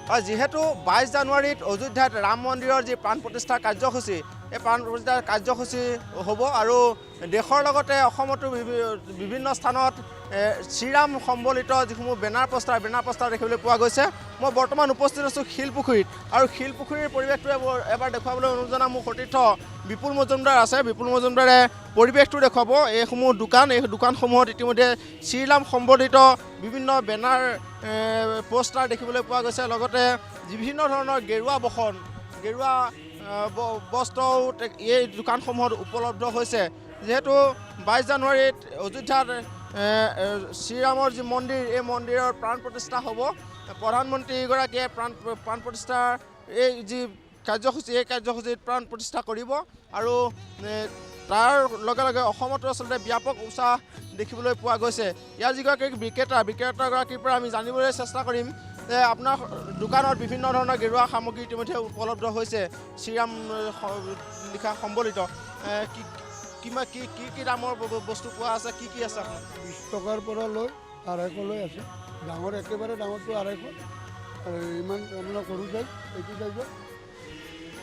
যেহেতু 22 জানুৱাৰীত অযোধ্যাত ৰাম মন্দিৰৰ যি প্ৰাণ প্ৰতিষ্ঠা কাৰ্যসূচী এই প্ৰাণ প্ৰতিষ্ঠা কাৰ্যসূচী হ'ব আৰু দেশৰ লগতে অসমতো বিভিন্ন স্থানত শ্ৰীৰাম সম্বলিত যিসমূহ বেনাৰ পোষ্টাৰ দেখিবলৈ পোৱা গৈছে। মই বৰ্তমান উপস্থিত আছোঁ শিলপুখুৰীত আৰু শিলপুখুৰীৰ পৰিৱেশটো এবাৰ দেখুৱাবলৈ অনুৰোধ জনাম। মোৰ সতীৰ্থ বিপুল মজুমদাৰ আছে। বিপুল মজুমদাৰে পৰিৱেশটো দেখুৱাব। এইসমূহ দোকান, এই দোকানসমূহত ইতিমধ্যে শ্ৰীৰাম সম্বলিত বিভিন্ন বেনাৰ পোষ্টাৰ দেখিবলৈ পোৱা গৈছে। লগতে বিভিন্ন ধৰণৰ গেৰুৱা বস্ত্ৰও এই দোকানসমূহত উপলব্ধ হৈছে। যিহেতু 22 জানুৱাৰীত অযোধ্যাত শ্ৰীৰামৰ যি মন্দিৰ, এই মন্দিৰৰ প্ৰাণ প্ৰতিষ্ঠা হ'ব। প্ৰধানমন্ত্ৰীগৰাকীয়ে প্ৰাণ প্ৰতিষ্ঠাৰ এই যি কাৰ্যসূচী, এই কাৰ্যসূচীত প্ৰাণ প্ৰতিষ্ঠা কৰিব আৰু তাৰ লগে লগে অসমতো আচলতে ব্যাপক উৎসাহ দেখিবলৈ পোৱা গৈছে। ইয়াৰ যিগৰাকী বিক্ৰেতাগৰাকীৰ পৰা আমি জানিবলৈ চেষ্টা কৰিম যে আপোনাৰ দোকানত বিভিন্ন ধৰণৰ গেৰুৱা সামগ্ৰী ইতিমধ্যে উপলব্ধ হৈছে শ্ৰীৰাম লিখা সম্বলিত। কি দামৰ বস্তু পোৱা আছে, কি আছে আপোনাৰ? 20 টকাৰ পৰা লৈ 250 লৈ আছে। ডাঙৰ একেবাৰে ডাঙৰটো 250 আৰু ইমান আপোনাৰ সৰু চাইজ, এইটো চাইজত